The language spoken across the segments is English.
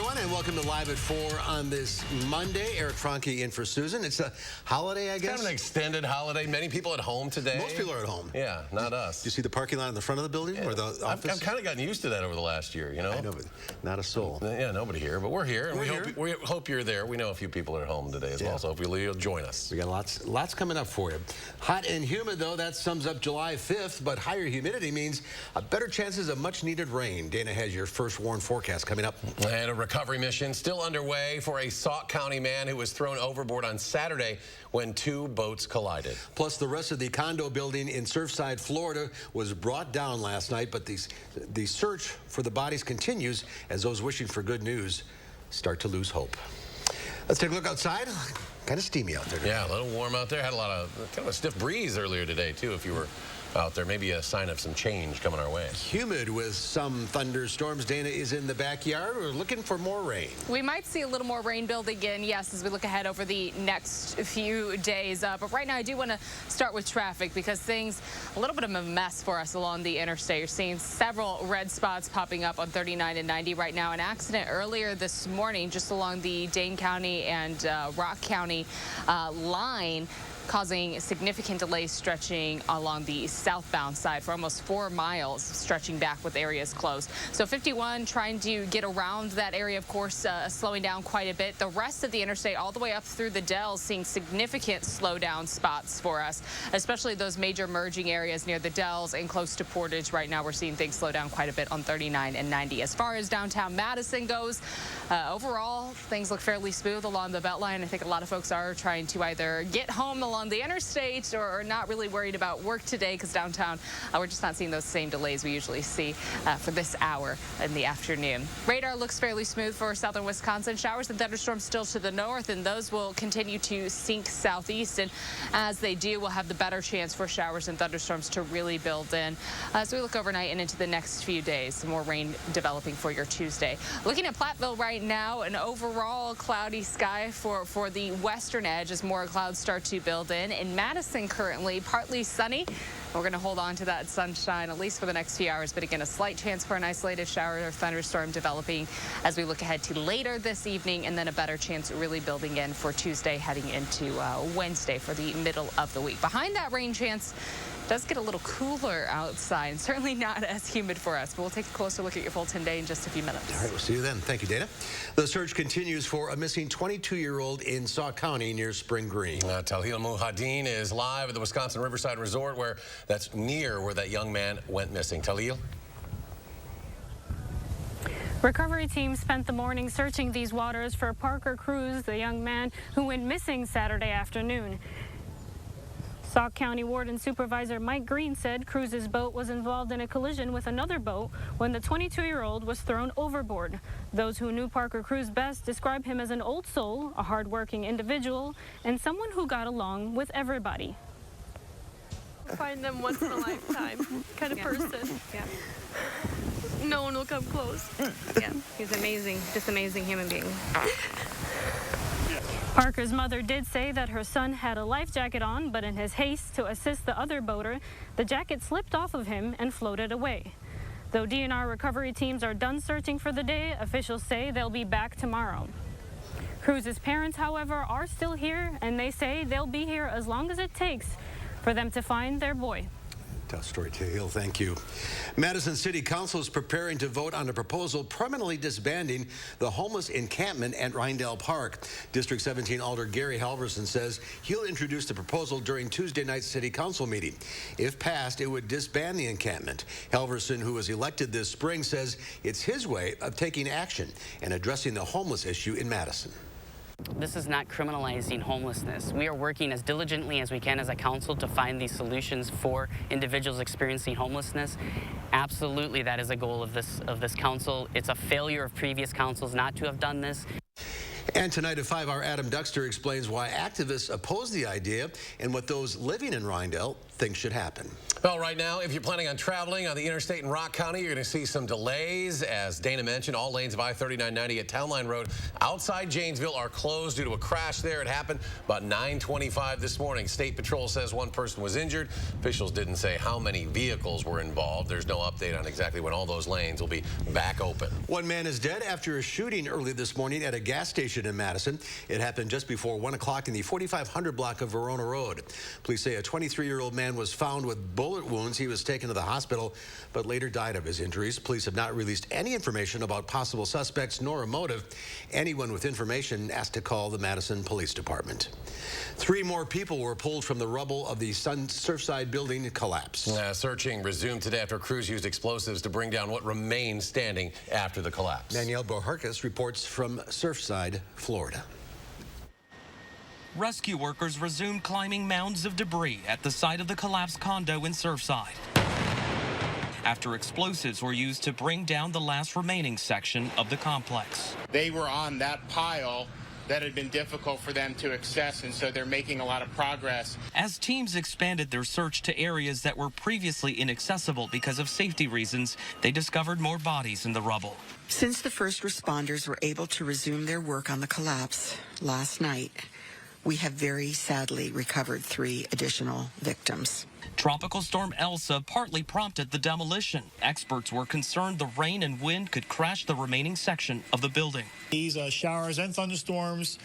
everyone, and welcome to Live at 4 on this Monday. Eric Franke in for Susan. It's a holiday, I guess. Kind of an extended holiday. Many people at home today. Most people are at home. Yeah, not us. Do you see the parking lot in the front of the building or the office? I've kind of gotten used to that over the last year, you know? I know, but not a soul. Yeah, nobody here, but we're here. And we hope you're there. We know a few people are at home today as well, so hopefully you'll join us. We got lots coming up for you. Hot and humid, though, that sums up July 5th, but higher humidity means better chances of much-needed rain. Dana has your first warn forecast coming up. And a recovery mission still underway for a Sauk County man who was thrown overboard on Saturday when two boats collided. Plus, the rest of the condo building in Surfside, Florida was brought down last night, but the search for the bodies continues as those wishing for good news start to lose hope. Let's take a look outside. Kind of steamy out there today. Yeah, a little warm out there. Had a lot of kind of a stiff breeze earlier today, too, if you were out there. Maybe a sign of some change coming our way. Humid with some thunderstorms. Dana is in the backyard. We're looking for more rain. We might see a little more rain building in, yes, as we look ahead over the next few days. But right now, I do want to start with traffic because things a little bit of a mess for us along the interstate. You're seeing several red spots popping up on 39 and 90 right now. An accident earlier this morning just along the Dane County and Rock County line, causing significant delays stretching along the southbound side for almost 4 miles, stretching back with areas closed. So 51 trying to get around that area, of course, slowing down quite a bit. The rest of the interstate all the way up through the Dells seeing significant slowdown spots for us, especially those major merging areas near the Dells and close to Portage. Right now we're seeing things slow down quite a bit on 39 and 90. As far as downtown Madison goes, overall things look fairly smooth along the Beltline. I think a lot of folks are trying to either get home along the interstate or not really worried about work today because downtown we're just not seeing those same delays we usually see for this hour in the afternoon. Radar looks fairly smooth for southern Wisconsin. Showers and thunderstorms still to the north, and those will continue to sink southeast, and as they do, we'll have the better chance for showers and thunderstorms to really build in as we look overnight and into the next few days. Some more rain developing for your Tuesday. Looking at Platteville right now, an overall cloudy sky for the western edge as more clouds start to build in Madison, currently partly sunny. We're going to hold on to that sunshine at least for the next few hours, but again, a slight chance for an isolated shower or thunderstorm developing as we look ahead to later this evening, and then a better chance really building in for Tuesday heading into Wednesday for the middle of the week. Behind that rain chance, it does get a little cooler outside, and certainly not as humid for us, but we'll take a closer look at your full 10-day in just a few minutes. All right, we'll see you then. Thank you, Dana. The search continues for a missing 22-year-old in Sauk County near Spring Green. Talil Mujahideen is live at the Wisconsin Riverside Resort, that's near where that young man went missing. Talil? Recovery teams spent the morning searching these waters for Parker Cruz, the young man who went missing Saturday afternoon. Sauk County Warden Supervisor Mike Green said Cruz's boat was involved in a collision with another boat when the 22-year-old was thrown overboard. Those who knew Parker Cruz best describe him as an old soul, a hard-working individual, and someone who got along with everybody. Find them once in a lifetime kind of person. Yeah. No one will come close. Yeah, he's amazing, just amazing human being. Parker's mother did say that her son had a life jacket on, but in his haste to assist the other boater, the jacket slipped off of him and floated away. Though DNR recovery teams are done searching for the day, officials say they'll be back tomorrow. Cruz's parents, however, are still here, and they say they'll be here as long as it takes for them to find their boy. Tough story, Hill. Thank you. Madison City Council is preparing to vote on a proposal permanently disbanding the homeless encampment at Rindell Park. District 17 Alder Gary Halverson says he'll introduce the proposal during Tuesday night's City Council meeting. If passed, it would disband the encampment. Halverson, who was elected this spring, says it's his way of taking action and addressing the homeless issue in Madison. This is not criminalizing homelessness. We are working as diligently as we can as a council to find these solutions for individuals experiencing homelessness. Absolutely, that is a goal of this council. It's a failure of previous councils not to have done this. And tonight at 5, our Adam Duxter explains why activists oppose the idea and what those living in Rindell things should happen. Well, right now, if you're planning on traveling on the interstate in Rock County, you're going to see some delays. As Dana mentioned, all lanes of I-3990 at Town Line Road outside Janesville are closed due to a crash there. It happened about 9:25 this morning. State Patrol says one person was injured. Officials didn't say how many vehicles were involved. There's no update on exactly when all those lanes will be back open. One man is dead after a shooting early this morning at a gas station in Madison. It happened just before 1 o'clock in the 4500 block of Verona Road. Police say a 23-year-old man was found with bullet wounds. He was taken to the hospital, but later died of his injuries. Police have not released any information about possible suspects nor a motive. Anyone with information asked to call the Madison Police Department. 3 more people were pulled from the rubble of the Surfside building collapse. Searching resumed today after crews used explosives to bring down what remained standing after the collapse. Danielle Boharkas reports from Surfside, Florida. Rescue workers resumed climbing mounds of debris at the site of the collapsed condo in Surfside after explosives were used to bring down the last remaining section of the complex. They were on that pile that had been difficult for them to access, and so they're making a lot of progress. As teams expanded their search to areas that were previously inaccessible because of safety reasons, they discovered more bodies in the rubble. Since the first responders were able to resume their work on the collapse last night, we have very sadly recovered 3 additional victims. Tropical Storm Elsa partly prompted the demolition. Experts were concerned the rain and wind could crash the remaining section of the building. These showers and thunderstorms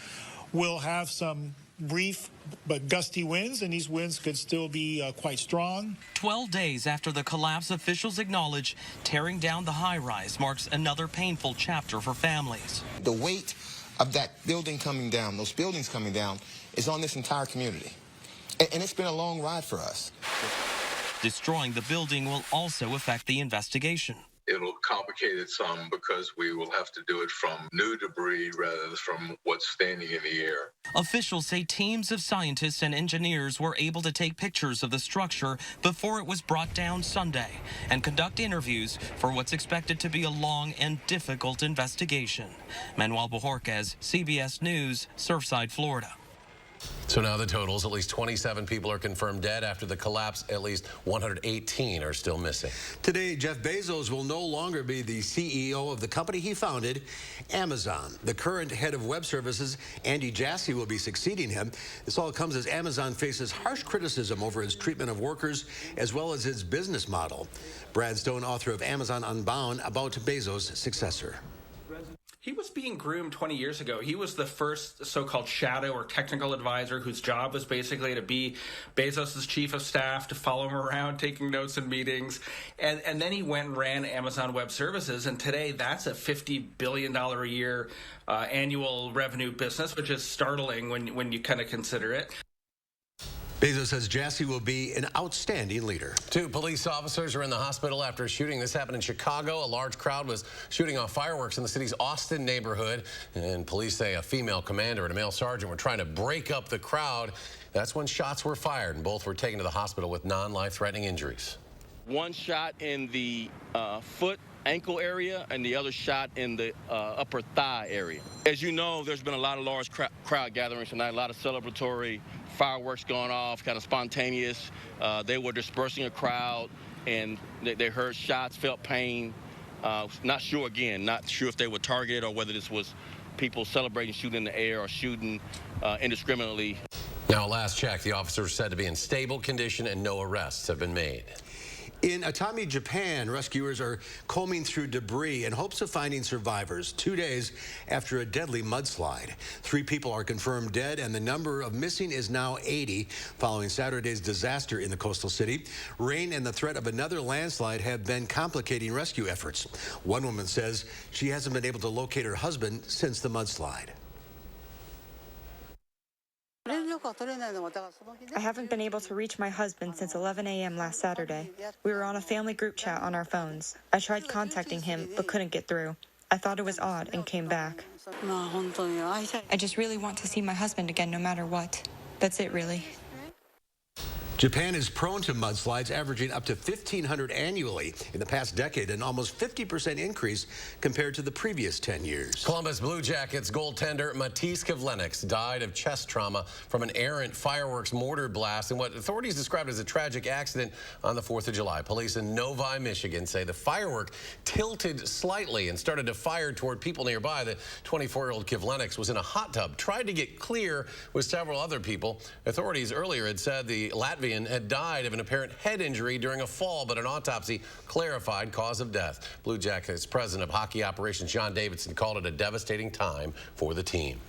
will have some brief but gusty winds, and these winds could still be quite strong. 12 days after the collapse, officials acknowledge tearing down the high-rise marks another painful chapter for families. The weight of that building coming down, those buildings coming down, is on this entire community. And it's been a long ride for us. Destroying the building will also affect the investigation. It'll complicate it some because we will have to do it from new debris rather than from what's standing in the air. Officials say teams of scientists and engineers were able to take pictures of the structure before it was brought down Sunday and conduct interviews for what's expected to be a long and difficult investigation. Manuel Bojorquez, CBS News, Surfside, Florida. So now the totals, at least 27 people are confirmed dead after the collapse. At least 118 are still missing. Today, Jeff Bezos will no longer be the CEO of the company he founded, Amazon. The current head of web services, Andy Jassy, will be succeeding him. This all comes as Amazon faces harsh criticism over its treatment of workers as well as its business model. Brad Stone, author of Amazon Unbound, about Bezos' successor. He was being groomed 20 years ago. He was the first so-called shadow or technical advisor whose job was basically to be Bezos' chief of staff, to follow him around, taking notes in meetings. And then he went and ran Amazon Web Services. And today, that's a $50 billion a year annual revenue business, which is startling when you kind of consider it. Bezos says Jassy will be an outstanding leader. 2 police officers are in the hospital after a shooting. This happened in Chicago. A large crowd was shooting off fireworks in the city's Austin neighborhood. And police say a female commander and a male sergeant were trying to break up the crowd. That's when shots were fired, and both were taken to the hospital with non-life-threatening injuries. One shot in the foot, ankle area, and the other shot in the upper thigh area. As you know, there's been a lot of large crowd gatherings tonight, a lot of celebratory fireworks going off, kind of spontaneous. They were dispersing a crowd, and they heard shots, felt pain. Not sure if they were targeted or whether this was people celebrating, shooting in the air or shooting indiscriminately. Now, last check, the officers are said to be in stable condition and no arrests have been made. In Atami, Japan, rescuers are combing through debris in hopes of finding survivors 2 days after a deadly mudslide. 3 people are confirmed dead, and the number of missing is now 80 following Saturday's disaster in the coastal city. Rain and the threat of another landslide have been complicating rescue efforts. One woman says she hasn't been able to locate her husband since the mudslide. I haven't been able to reach my husband since 11 a.m. last Saturday. We were on a family group chat on our phones. I tried contacting him, but couldn't get through. I thought it was odd and came back. I just really want to see my husband again no matter what. That's it, really. Japan is prone to mudslides, averaging up to 1,500 annually in the past decade, an almost 50% increase compared to the previous 10 years. Columbus Blue Jackets goaltender Matisse Kivlenieks died of chest trauma from an errant fireworks mortar blast in what authorities described as a tragic accident on the 4th of July. Police in Novi, Michigan say the firework tilted slightly and started to fire toward people nearby. The 24-year-old Kivlenieks was in a hot tub, tried to get clear with several other people. Authorities earlier had said the Latvian had died of an apparent head injury during a fall, but an autopsy clarified cause of death. Blue Jackets president of hockey operations John Davidson called it a devastating time for the team.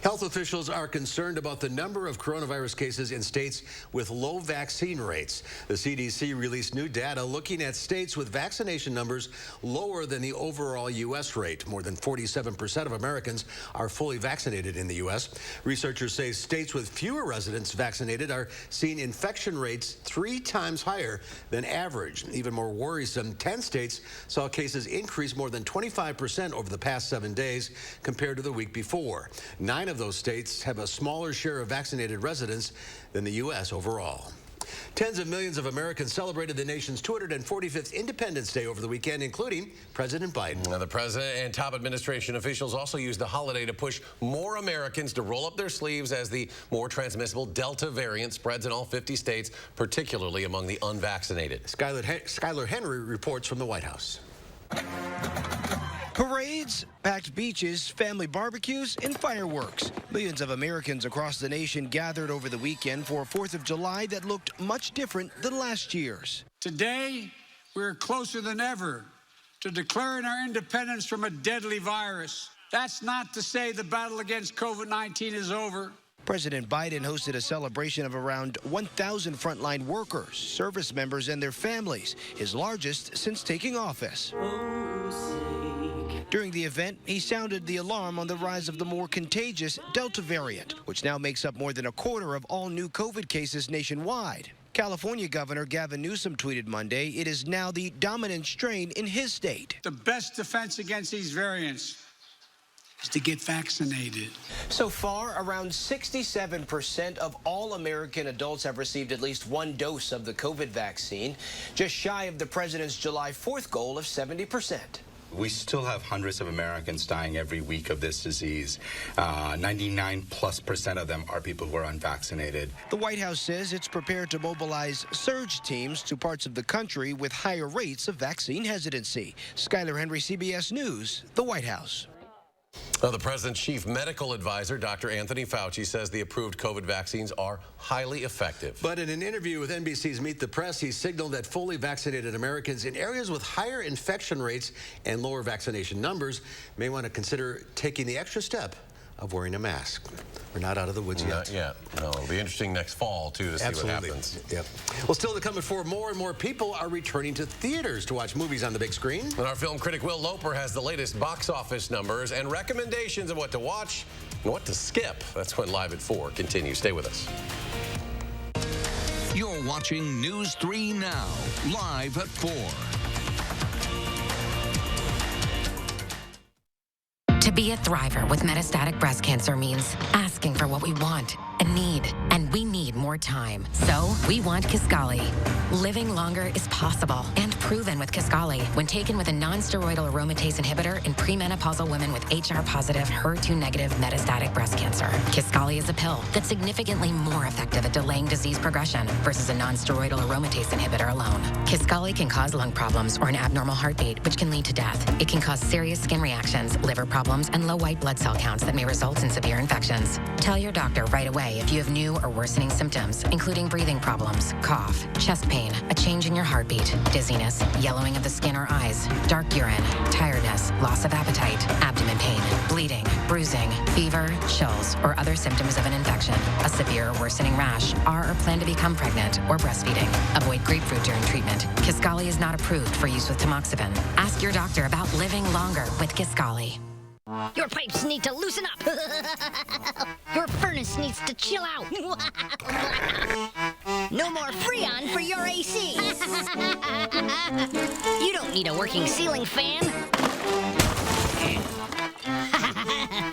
Health officials are concerned about the number of coronavirus cases in states with low vaccine rates. The CDC released new data looking at states with vaccination numbers lower than the overall U.S. rate. More than 47% of Americans are fully vaccinated in the U.S. Researchers say states with fewer residents vaccinated are seeing infection rates 3 times higher than average. Even more worrisome, 10 states saw cases increase more than 25% over the past 7 days compared to the week before. 9 of those states have a smaller share of vaccinated residents than the U.S. overall. Tens of millions of Americans celebrated the nation's 245th Independence Day over the weekend, including President Biden. Now, the president and top administration officials also used the holiday to push more Americans to roll up their sleeves as the more transmissible Delta variant spreads in all 50 states, particularly among the unvaccinated. Skylar Henry reports from the White House. Parades, packed beaches, family barbecues, and fireworks. Millions of Americans across the nation gathered over the weekend for a 4th of July that looked much different than last year's. Today, we're closer than ever to declaring our independence from a deadly virus. That's not to say the battle against COVID-19 is over. President Biden hosted a celebration of around 1,000 frontline workers, service members, and their families, his largest since taking office. During the event, he sounded the alarm on the rise of the more contagious Delta variant, which now makes up more than a quarter of all new COVID cases nationwide. California Governor Gavin Newsom tweeted Monday it is now the dominant strain in his state. The best defense against these variants is to get vaccinated. So far, around 67% of all American adults have received at least 1 dose of the COVID vaccine, just shy of the president's July 4th goal of 70%. We still have hundreds of Americans dying every week of this disease. 99+% of them are people who are unvaccinated. The White House says it's prepared to mobilize surge teams to parts of the country with higher rates of vaccine hesitancy. Skylar Henry, CBS News, the White House. Well, the president's chief medical advisor, Dr. Anthony Fauci, says the approved COVID vaccines are highly effective. But in an interview with NBC's Meet the Press, he signaled that fully vaccinated Americans in areas with higher infection rates and lower vaccination numbers may want to consider taking the extra step of wearing a mask. We're not out of the woods yet. Not yet. No, it'll be interesting next fall, too, to see what happens. Yep. Well, still to come before more and more people are returning to theaters to watch movies on the big screen. And our film critic Will Loper has the latest box office numbers and recommendations of what to watch and what to skip. That's when Live at 4 continues. Stay with us. You're watching News 3 Now, live at 4. To be a thriver with metastatic breast cancer means asking for what we want and need. And we need more time. So we want Kisqali. Living longer is possible and proven with Kisqali when taken with a non-steroidal aromatase inhibitor in premenopausal women with HR-positive, HER2-negative metastatic breast cancer. Kisqali is a pill that's significantly more effective at delaying disease progression versus a non-steroidal aromatase inhibitor alone. Kisqali can cause lung problems or an abnormal heartbeat, which can lead to death. It can cause serious skin reactions, liver problems, and low white blood cell counts that may result in severe infections. Tell your doctor right away if you have new or worsening symptoms, including breathing problems, cough, chest pain, a change in your heartbeat, dizziness, yellowing of the skin or eyes, dark urine, tiredness, loss of appetite, abdomen pain, bleeding, bruising, fever, chills, or other symptoms of an infection, a severe or worsening rash, are or plan to become pregnant or breastfeeding. Avoid grapefruit during treatment. Kisqali is not approved for use with tamoxifen. Ask your doctor about living longer with Kisqali. Your pipes need to loosen up. Your furnace needs to chill out. No more Freon for your AC. You don't need a working ceiling fan.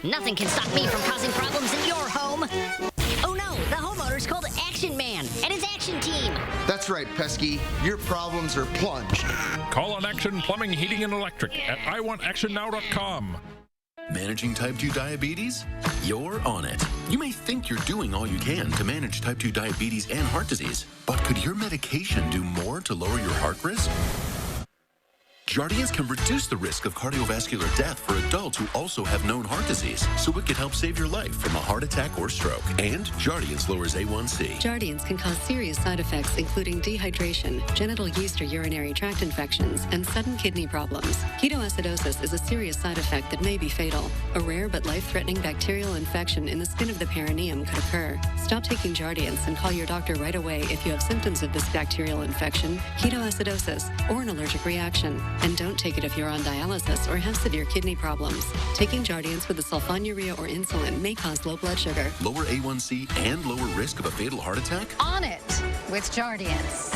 Nothing can stop me from causing problems in your home. Oh no, the homeowner's called Action Man and his action team. That's right, Pesky. Your problems are plunged. Call on Action Plumbing, Heating, and Electric at iwantactionnow.com. Managing type 2 diabetes? You're on it. You may think you're doing all you can to manage type 2 diabetes and heart disease, but could your medication do more to lower your heart risk? Jardiance can reduce the risk of cardiovascular death for adults who also have known heart disease, so it could help save your life from a heart attack or stroke. And Jardiance lowers A1C. Jardiance can cause serious side effects, including dehydration, genital yeast or urinary tract infections, and sudden kidney problems. Ketoacidosis is a serious side effect that may be fatal. A rare but life-threatening bacterial infection in the skin of the perineum could occur. Stop taking Jardiance and call your doctor right away if you have symptoms of this bacterial infection, ketoacidosis, or an allergic reaction. And don't take it if you're on dialysis or have severe kidney problems. Taking Jardiance with the sulfonylurea or insulin may cause low blood sugar. Lower A1C and lower risk of a fatal heart attack? On it with Jardiance.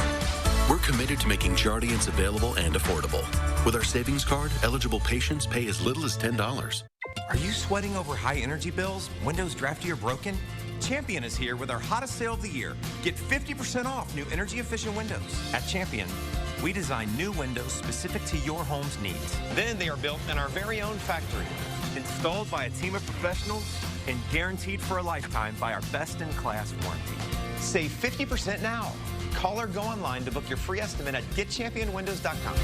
We're committed to making Jardiance available and affordable. With our savings card, eligible patients pay as little as $10. Are you sweating over high energy bills? Windows drafty or broken? Champion is here with our hottest sale of the year. Get 50% off new energy efficient windows. At Champion, we design new windows specific to your home's needs. Then they are built in our very own factory, installed by a team of professionals, and guaranteed for a lifetime by our best-in-class warranty. Save 50% now. Call or go online to book your free estimate at getchampionwindows.com.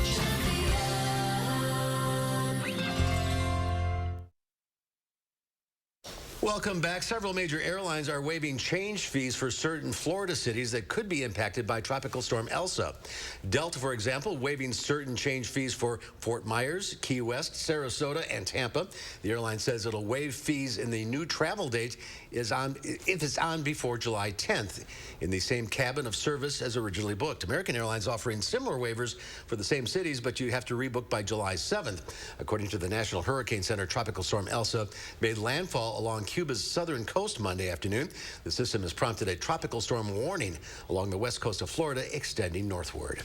Welcome back. Several major airlines are waiving change fees for certain Florida cities that could be impacted by Tropical Storm Elsa. Delta, for example, waiving certain change fees for Fort Myers, Key West, Sarasota, and Tampa. The airline says it'll waive fees in the new travel date if it's on before July 10th in the same cabin of service as originally booked. American Airlines offering similar waivers for the same cities, but you have to rebook by July 7th. According to the National Hurricane Center, Tropical Storm Elsa made landfall along Cuba's southern coast Monday afternoon. The system has prompted a tropical storm warning along the west coast of Florida, extending northward.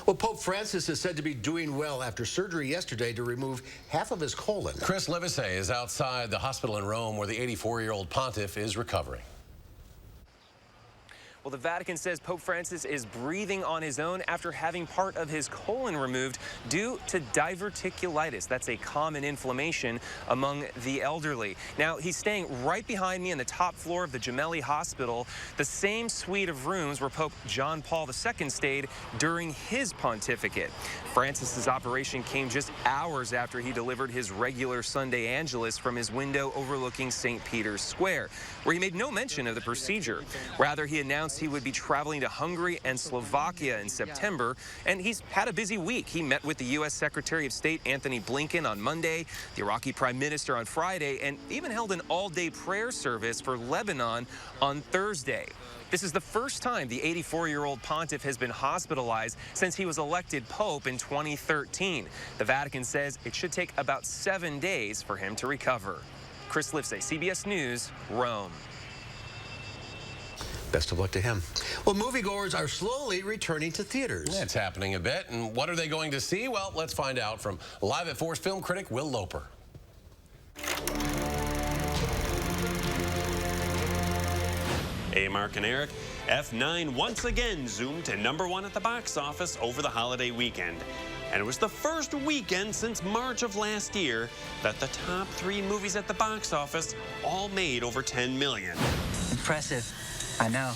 Well, Pope Francis is said to be doing well after surgery yesterday to remove half of his colon. Chris Livesey is outside the hospital in Rome where the 84-year-old pontiff is recovering. Well, the Vatican says Pope Francis is breathing on his own after having part of his colon removed due to diverticulitis. That's a common inflammation among the elderly. Now, he's staying right behind me on the top floor of the Gemelli Hospital, the same suite of rooms where Pope John Paul II stayed during his pontificate. Francis's operation came just hours after he delivered his regular Sunday Angelus from his window overlooking St. Peter's Square, where he made no mention of the procedure. Rather, he announced he would be traveling to Hungary and Slovakia in September, and he's had a busy week. He met with the U.S. Secretary of State Anthony Blinken on Monday, the Iraqi Prime Minister on Friday, and even held an all-day prayer service for Lebanon on Thursday. This is the first time the 84-year-old pontiff has been hospitalized since he was elected pope in 2013. The Vatican says it should take about 7 days for him to recover. Chris Livesey, CBS News, Rome. Best of luck to him. Well, moviegoers are slowly returning to theaters. Yeah, it's happening a bit. And what are they going to see? Well, let's find out from Live at 4's film critic Will Loper. Hey, Mark and Eric. F9 once again zoomed to #1 at the box office over the holiday weekend. And it was the first weekend since March of last year that the top 3 movies at the box office all made over $10 million. Impressive. I know.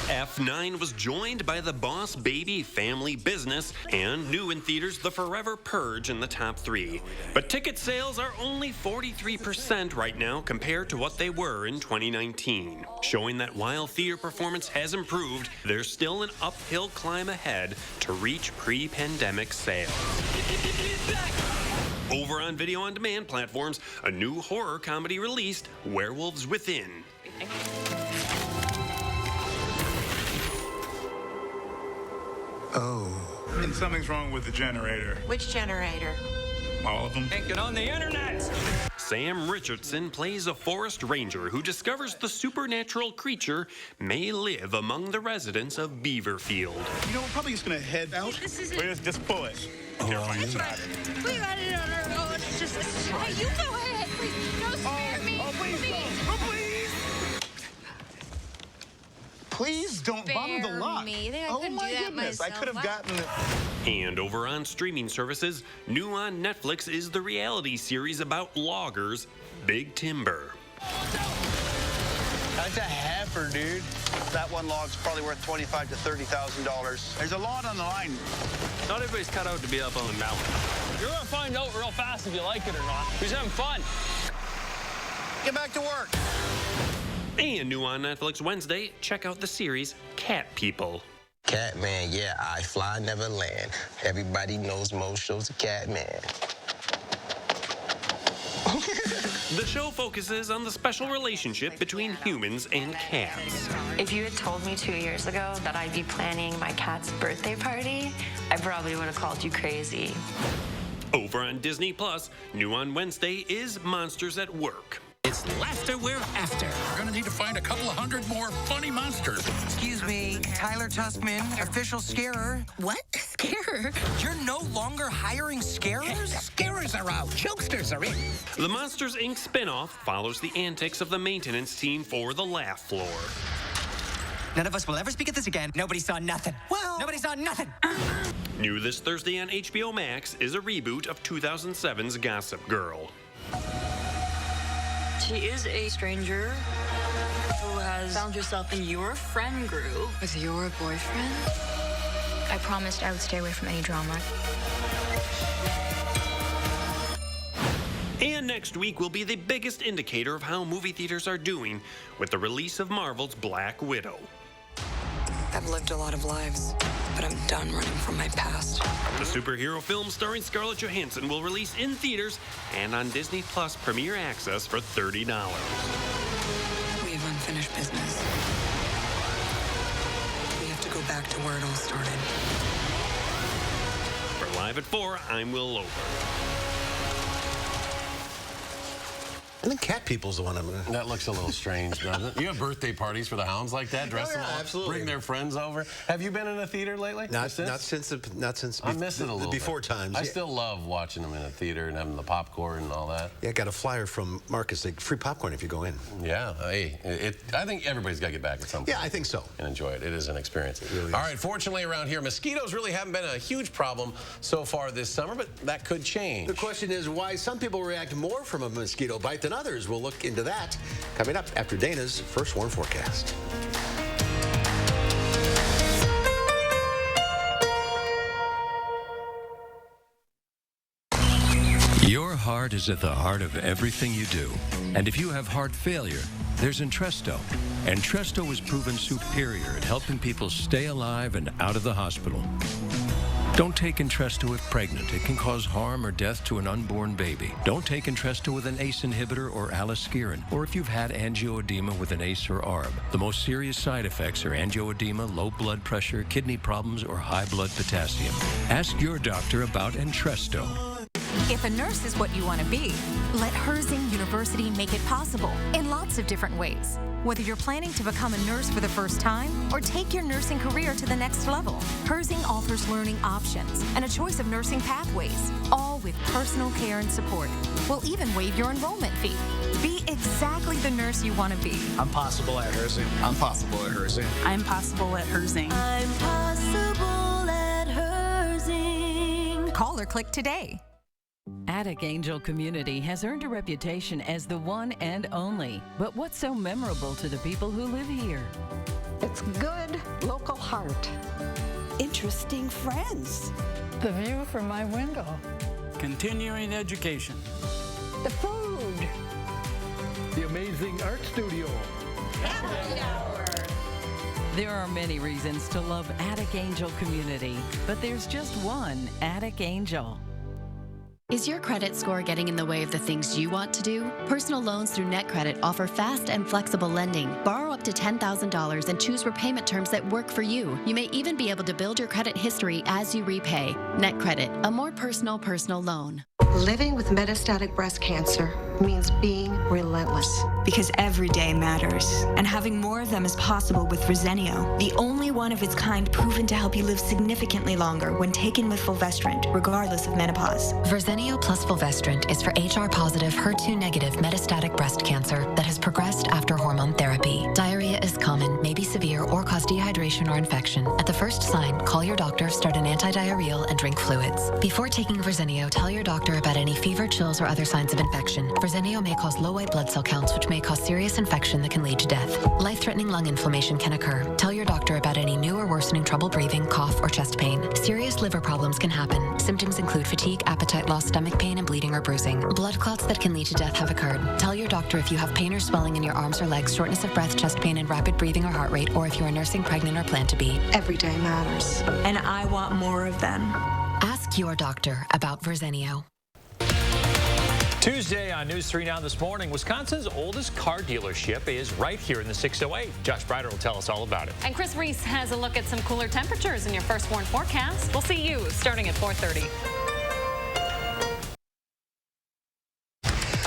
F9 was joined by The Boss Baby Family Business and new in theaters The Forever Purge in the top 3. But ticket sales are only 43% right now compared to what they were in 2019, showing that while theater performance has improved, there's still an uphill climb ahead to reach pre-pandemic sales. Over on video on demand platforms, a new horror comedy released, Werewolves Within. Oh. And something's wrong with the generator. Which generator? All of them. Can't get on the internet! Sam Richardson plays a forest ranger who discovers the supernatural creature may live among the residents of Beaverfield. You know, we're probably just gonna head out. This is it. Just pull it. Wait, no, just hey, you go ahead, please. No, spare me. Oh, please. Please. Oh, please. Please don't bum the luck. Me. I think I Oh couldn't my do that goodness, I myself. could have gotten it. And over on streaming services, new on Netflix is the reality series about loggers, Big Timber. That's a heifer, dude. That one log's probably worth $25,000 to $30,000. There's a lot on the line. Not everybody's cut out to be up on the mountain. You're gonna find out real fast if you like it or not. We're just having fun. Get back to work. And new on Netflix Wednesday, check out the series Cat People. Catman, yeah, I fly, never land. Everybody knows most shows a Catman. The show focuses on the special relationship between humans and cats. If you had told me 2 years ago that I'd be planning my cat's birthday party, I probably would have called you crazy. Over on Disney Plus, new on Wednesday is Monsters at Work. It's laughter we're after. We're gonna need to find a couple of hundred more funny monsters. Excuse me, Tyler Tuskman, official scarer. What? Scarer? You're no longer hiring scarers? Scarers are out. Jokesters are in. The Monsters, Inc. spinoff follows the antics of the maintenance team for the laugh floor. None of us will ever speak of this again. Nobody saw nothing. Well, nobody saw nothing. New this Thursday on HBO Max is a reboot of 2007's Gossip Girl. She is a stranger who has found herself in your friend group. With your boyfriend? I promised I would stay away from any drama. And next week will be the biggest indicator of how movie theaters are doing with the release of Marvel's Black Widow. I've lived a lot of lives, but I'm done running from my past. The superhero film starring Scarlett Johansson will release in theaters and on Disney Plus Premier Access for $30. We have unfinished business. We have to go back to where it all started. For Live at 4, I'm Will Lover. I think Cat People's the one I'm going to... That looks a little strange, doesn't it? You have birthday parties for the hounds like that? Dress them all up, absolutely. bring their friends over. Have you been in a theater lately? Not since I miss it a little before bit. times. I still love watching them in a theater and having the popcorn and all that. Yeah, I got a flyer from Marcus, like free popcorn if you go in. Yeah, hey, I think everybody's got to get back at some point. Yeah, I think so. And enjoy it. It is an experience. It really is. All right, fortunately around here, mosquitoes really haven't been a huge problem so far this summer, but that could change. The question is why some people react more from a mosquito bite than others. We'll look into that coming up after Dana's First Warn Forecast. Your heart is at the heart of everything you do. And if you have heart failure, there's Entresto. Entresto is proven superior at helping people stay alive and out of the hospital. Don't take Entresto if pregnant. It can cause harm or death to an unborn baby. Don't take Entresto with an ACE inhibitor or aliskiren, or if you've had angioedema with an ACE or ARB. The most serious side effects are angioedema, low blood pressure, kidney problems, or high blood potassium. Ask your doctor about Entresto. If a nurse is what you want to be, let Herzing University make it possible in lots of different ways. Whether you're planning to become a nurse for the first time or take your nursing career to the next level, Herzing offers learning options and a choice of nursing pathways, all with personal care and support. We'll even waive your enrollment fee. Be exactly the nurse you want to be. I'm possible at Herzing. I'm possible at Herzing. I'm possible at Herzing. I'm possible at Herzing. Call or click today. Attic Angel Community has earned a reputation as the one and only. But what's so memorable to the people who live here? It's good local heart. Interesting friends. The view from my window. Continuing education. The food. The amazing art studio. Happy hour. There are many reasons to love Attic Angel Community, but there's just one Attic Angel. Is your credit score getting in the way of the things you want to do? Personal loans through NetCredit offer fast and flexible lending. Borrow up to $10,000 and choose repayment terms that work for you. You may even be able to build your credit history as you repay. NetCredit, a more personal loan. Living with metastatic breast cancer means being relentless. Because every day matters. And having more of them is possible with Verzenio, the only one of its kind proven to help you live significantly longer when taken with fulvestrant, regardless of menopause. Verzenio plus fulvestrant is for HR-positive, HER2-negative metastatic breast cancer that has progressed after hormone therapy. Diarrhea is common, may be severe, or cause dehydration or infection. At the first sign, call your doctor, start an antidiarrheal, and drink fluids. Before taking Verzenio, tell your doctor about any fever, chills, or other signs of infection. Verzenio may cause low white blood cell counts, which may cause serious infection that can lead to death. Life-threatening lung inflammation can occur. Tell your doctor about any new or worsening trouble breathing, cough, or chest pain. Serious liver problems can happen. Symptoms include fatigue, appetite loss, stomach pain, and bleeding or bruising. Blood clots that can lead to death have occurred. Tell your doctor if you have pain or swelling in your arms or legs, shortness of breath, chest pain, and rapid breathing or heart rate, or if you are nursing, pregnant, or plan to be. Every day matters. And I want more of them. Ask your doctor about Verzenio. Tuesday on News 3 Now this morning, Wisconsin's oldest car dealership is right here in the 608. Josh Breider will tell us all about it. And Chris Reese has a look at some cooler temperatures in your First Warn forecast. We'll see you starting at 4:30.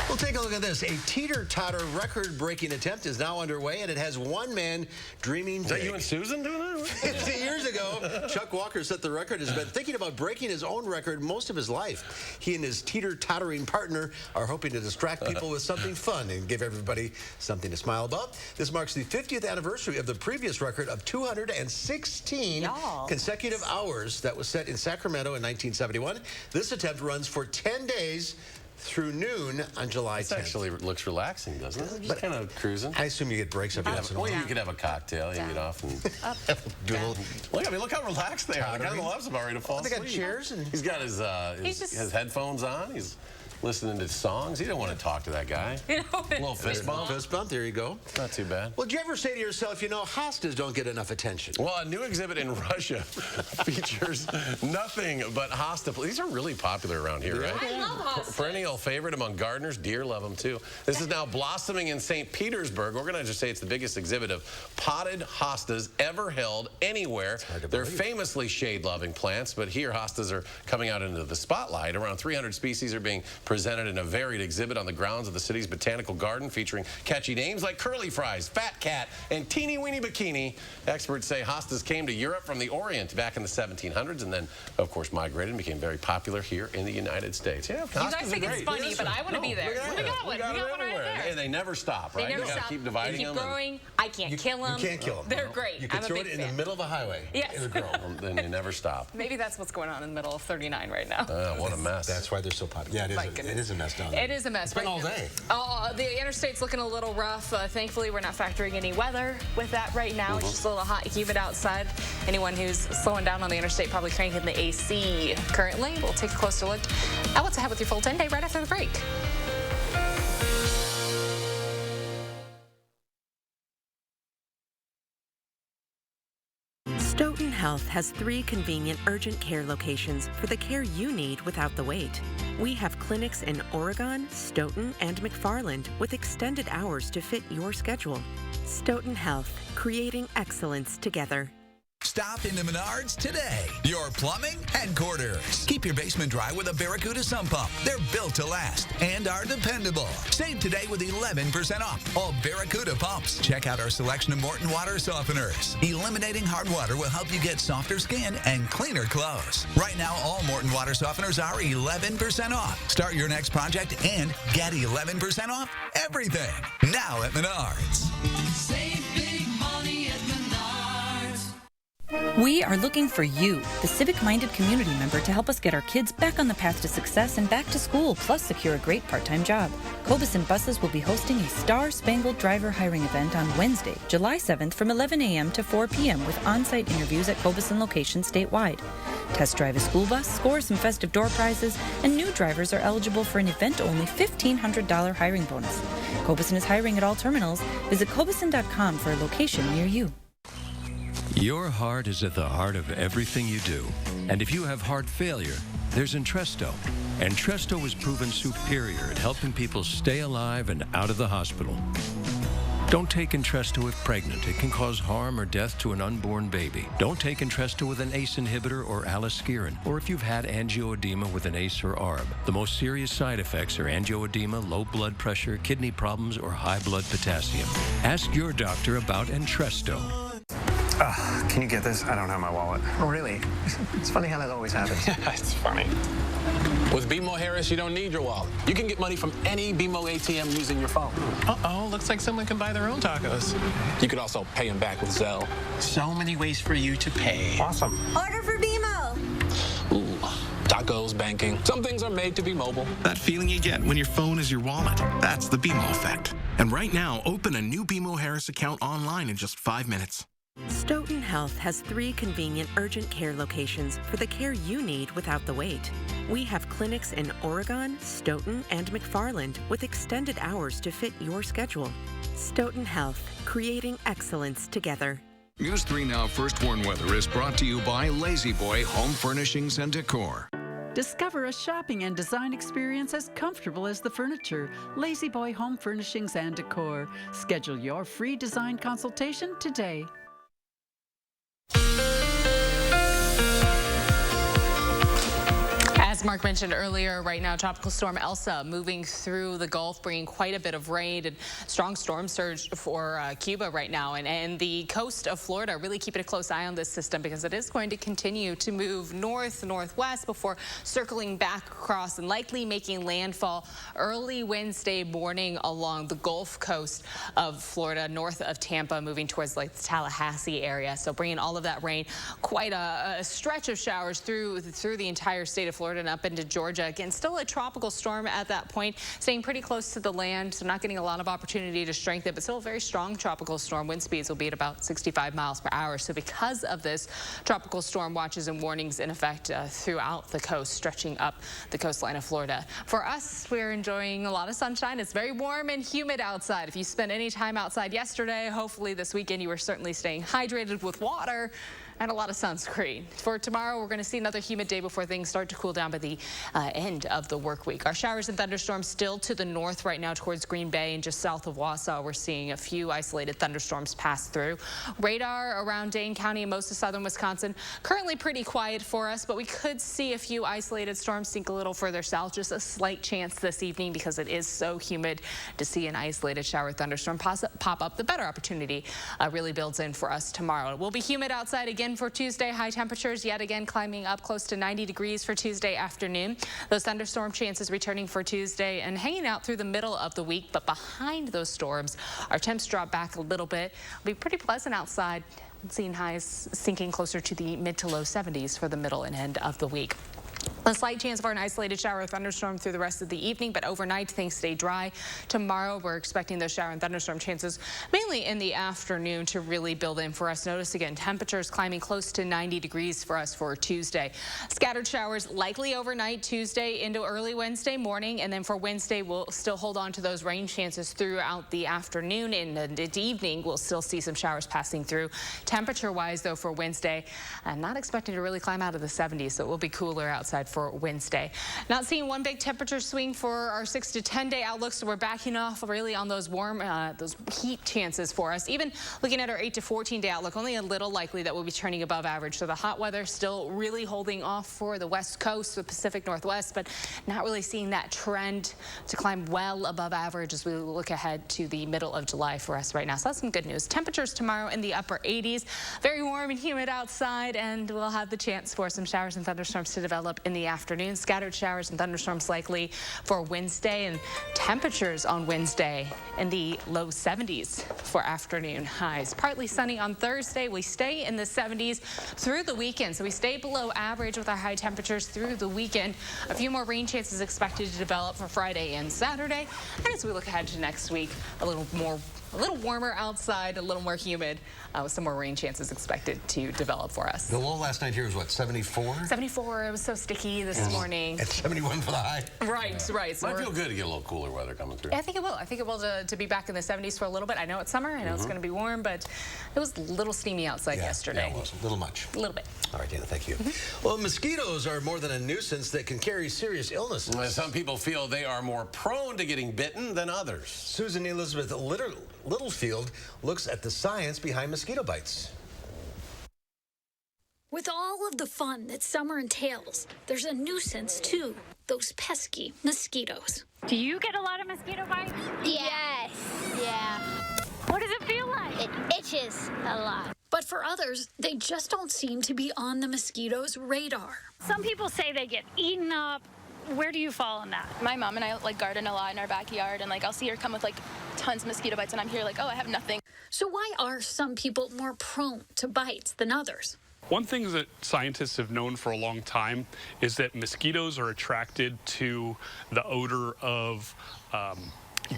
We'll take a look at this. A teeter-totter record-breaking attempt is now underway, and it has one man dreaming big. Is that you and Susan doing that? 50 years ago, Chuck Walker set the record. Has been thinking about breaking his own record most of his life. He and his teeter-tottering partner are hoping to distract people with something fun and give everybody something to smile about. This marks the 50th anniversary of the previous record of 216 consecutive hours that was set in Sacramento in 1971. This attempt runs for 10 days through noon on July 10th. This actually looks relaxing, doesn't it? Just kind of cruising. I assume you get breaks every once in a while. Well, you could have a cocktail, you get off and do a little. Look, I mean, look how relaxed they are. The guy on the left's about ready to fall asleep. They got chairs and he's got his headphones on. He's listening to songs. He didn't want to talk to that guy. A little fist bump. Fist bump, there you go. Not too bad. Well, did you ever say to yourself, you know, hostas don't get enough attention? Well, a new exhibit in Russia features nothing but hosta. These are really popular around here, right? I love hostas. Perennial favorite among gardeners. Deer love them, too. This is now blossoming in St. Petersburg. Organizers say it's the biggest exhibit of potted hostas ever held anywhere. They're famously shade-loving plants, but here hostas are coming out into the spotlight. Around 300 species are being presented in a varied exhibit on the grounds of the city's botanical garden, featuring catchy names like Curly Fries, Fat Cat, and Teeny Weeny Bikini. Experts say hostas came to Europe from the Orient back in the 1700s and then, of course, migrated and became very popular here in the United States. Yeah, you guys think it's funny, but I want to be there. We got one. We got one right there. And they never stop, right? They never you got to stop. keep dividing they keep them. growing. I can't kill them. You can't kill them. They're great. You can throw it in the middle of a highway. Yes. It'll grow. Then they never stop. Maybe that's what's going on in the middle of 39 right now. What a mess. That's why they're so popular. Yeah, it is a mess down there. It is a mess. It's been all day. The interstate's looking a little rough. Thankfully, we're not factoring any weather with that right now. It's just a little hot, humid outside. Anyone who's slowing down on the interstate probably cranking the AC currently. We'll take a closer look at what's ahead with your full 10 day right after the break. Stoughton Health has 3 convenient urgent care locations for the care you need without the wait. We have clinics in Oregon, Stoughton, and McFarland with extended hours to fit your schedule. Stoughton Health, creating excellence together. Stop into Menards today. Your plumbing headquarters. Keep your basement dry with a Barracuda sump pump. They're built to last and are dependable. Save today with 11% off all Barracuda pumps. Check out our selection of Morton water softeners. Eliminating hard water will help you get softer skin and cleaner clothes. Right now, all Morton water softeners are 11% off. Start your next project and get 11% off everything. Now at Menards. Save big money at Menards. We are looking for you, the civic-minded community member, to help us get our kids back on the path to success and back to school, plus secure a great part-time job. Cobison Buses will be hosting a Star-Spangled Driver hiring event on Wednesday, July 7th from 11 a.m. to 4 p.m. with on-site interviews at Cobison locations statewide. Test drive a school bus, score some festive door prizes, and new drivers are eligible for an event-only $1,500 hiring bonus. Cobison is hiring at all terminals. Visit Cobison.com for a location near you. Your heart is at the heart of everything you do. And if you have heart failure, there's Entresto. Entresto has proven superior at helping people stay alive and out of the hospital. Don't take Entresto if pregnant. It can cause harm or death to an unborn baby. Don't take Entresto with an ACE inhibitor or aliskiren, or if you've had angioedema with an ACE or ARB. The most serious side effects are angioedema, low blood pressure, kidney problems, or high blood potassium. Ask your doctor about Entresto. Can you get this? I don't have my wallet. Oh, really? It's funny how that always happens. Yeah, it's funny. With BMO Harris, you don't need your wallet. You can get money from any BMO ATM using your phone. Uh-oh, looks like someone can buy their own tacos. You could also pay them back with Zelle. So many ways for you to pay. Awesome. Order for BMO. Ooh, tacos, banking. Some things are made to be mobile. That feeling you get when your phone is your wallet. That's the BMO effect. And right now, open a new BMO Harris account online in just 5 minutes. Stoughton Health has 3 convenient urgent care locations for the care you need without the wait. We have clinics in Oregon, Stoughton, and McFarland with extended hours to fit your schedule. Stoughton Health, creating excellence together. News 3 Now First Warn Weather is brought to you by Lazy Boy Home Furnishings and Decor. Discover a shopping and design experience as comfortable as the furniture. Lazy Boy Home Furnishings and Decor. Schedule your free design consultation today. As Mark mentioned earlier, right now, Tropical Storm Elsa moving through the Gulf, bringing quite a bit of rain and strong storm surge for Cuba right now. And the coast of Florida, really keeping a close eye on this system because it is going to continue to move north-northwest before circling back across and likely making landfall early Wednesday morning along the Gulf Coast of Florida, north of Tampa, moving towards like the Tallahassee area. So bringing all of that rain, quite a stretch of showers through the entire state of Florida and up into Georgia. Again, still a tropical storm at that point, staying pretty close to the land, so not getting a lot of opportunity to strengthen, but still a very strong tropical storm. Wind speeds will be at about 65 miles per hour. So because of this, tropical storm watches and warnings in effect throughout the coast, stretching up the coastline of Florida. For us, we're enjoying a lot of sunshine. It's very warm and humid outside. If you spent any time outside yesterday, hopefully this weekend you were certainly staying hydrated with water and a lot of sunscreen. For tomorrow, we're going to see another humid day before things start to cool down by the end of the work week. Our showers and thunderstorms still to the north right now towards Green Bay and just south of Wausau. We're seeing a few isolated thunderstorms pass through. Radar around Dane County and most of southern Wisconsin currently pretty quiet for us, but we could see a few isolated storms sink a little further south. Just a slight chance this evening because it is so humid to see an isolated shower thunderstorm pop up. The better opportunity really builds in for us tomorrow. It will be humid outside again for Tuesday. High temperatures yet again climbing up close to 90 degrees for Tuesday afternoon. Those thunderstorm chances returning for Tuesday and hanging out through the middle of the week, but behind those storms, our temps drop back a little bit. It'll be pretty pleasant outside, seeing highs sinking closer to the mid to low 70s for the middle and end of the week. A slight chance for an isolated shower or thunderstorm through the rest of the evening, but overnight things stay dry. Tomorrow we're expecting those shower and thunderstorm chances mainly in the afternoon to really build in for us. Notice again, temperatures climbing close to 90 degrees for us for Tuesday. Scattered showers likely overnight Tuesday into early Wednesday morning, and then for Wednesday we'll still hold on to those rain chances throughout the afternoon. And the evening we'll still see some showers passing through. Temperature wise though for Wednesday, I'm not expecting to really climb out of the 70s, so it will be cooler outside for Wednesday. Not seeing one big temperature swing for our 6 to 10 day outlook, so we're backing off really on those warm, those heat chances for us. Even looking at our 8 to 14 day outlook, only a little likely that we'll be turning above average. So the hot weather still really holding off for the west coast, the Pacific Northwest, but not really seeing that trend to climb well above average as we look ahead to the middle of July for us right now. So that's some good news. Temperatures tomorrow in the upper 80s, very warm and humid outside, and we'll have the chance for some showers and thunderstorms to develop in the afternoon. Scattered showers and thunderstorms likely for Wednesday, and temperatures on Wednesday in the low 70s for afternoon highs. Partly sunny on Thursday. We stay in the 70s through the weekend, so we stay below average with our high temperatures through the weekend. A few more rain chances expected to develop for Friday and Saturday. And as we look ahead to next week, a little warmer outside, a little more humid, with some more rain chances expected to develop for us. The low last night here was what, 74? 74. It was so sticky this morning. At 71 for the high. Right. So might feel good to get a little cooler weather coming through. I think it will. I think it will to be back in the 70s for a little bit. I know it's summer. I know it's going to be warm, but it was a little steamy outside yesterday. Yeah, it was a little much. A little bit. All right, Dana, thank you. Well, mosquitoes are more than a nuisance. They can carry serious illnesses. Some people feel they are more prone to getting bitten than others. Susan Elizabeth Littlefield looks at the science behind mosquito bites. With all of the fun that summer entails, there's a nuisance too. Those pesky mosquitoes. Do you get a lot of mosquito bites? Yes. Yeah. What does it feel like? It itches a lot. But for others, they just don't seem to be on the mosquitoes' radar. Some people say they get eaten up. Where do you fall on that? My mom and I garden a lot in our backyard, and I'll see her come with tons of mosquito bites, and I'm here oh, I have nothing. So why are some people more prone to bites than others? One thing that scientists have known for a long time is that mosquitoes are attracted to the odor of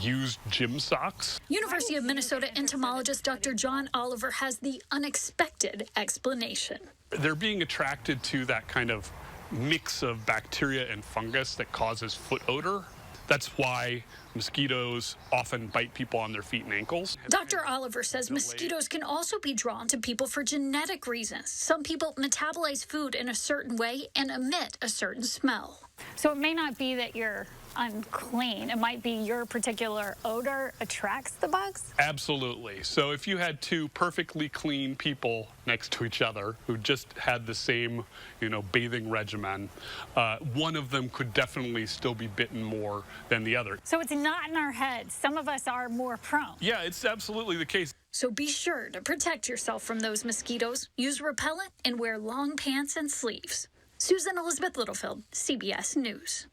used gym socks. University of Minnesota entomologist Dr. John Oliver has the unexpected explanation. They're being attracted to that kind of mix of bacteria and fungus that causes foot odor. That's why mosquitoes often bite people on their feet and ankles. Dr. Oliver says mosquitoes can also be drawn to people for genetic reasons. Some people metabolize food in a certain way and emit a certain smell. So it may not be that you're unclean. It might be your particular odor attracts the bugs? Absolutely. So if you had two perfectly clean people next to each other who just had the same, bathing regimen, one of them could definitely still be bitten more than the other. So it's not in our heads. Some of us are more prone. Yeah, it's absolutely the case. So be sure to protect yourself from those mosquitoes. Use repellent and wear long pants and sleeves. Susan Elizabeth Littlefield, CBS News.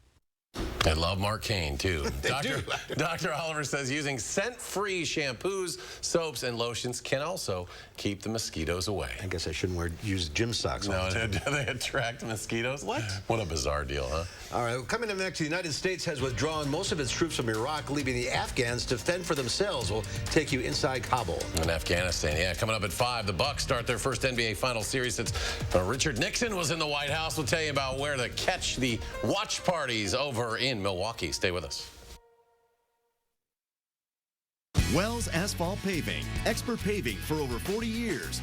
I love Mark Cain, too. Dr. Oliver says using scent-free shampoos, soaps, and lotions can also keep the mosquitoes away. I guess I shouldn't use gym socks all the time. Do they attract mosquitoes? What? What a bizarre deal, huh? All right, coming up next, the United States has withdrawn most of its troops from Iraq, leaving the Afghans to fend for themselves. We'll take you inside Kabul. In Afghanistan, yeah. Coming up at 5, the Bucks start their first NBA Finals series since Richard Nixon was in the White House. We'll tell you about where to catch the watch parties over in Milwaukee. Stay with us. Wells Asphalt Paving, expert paving for over 40 years.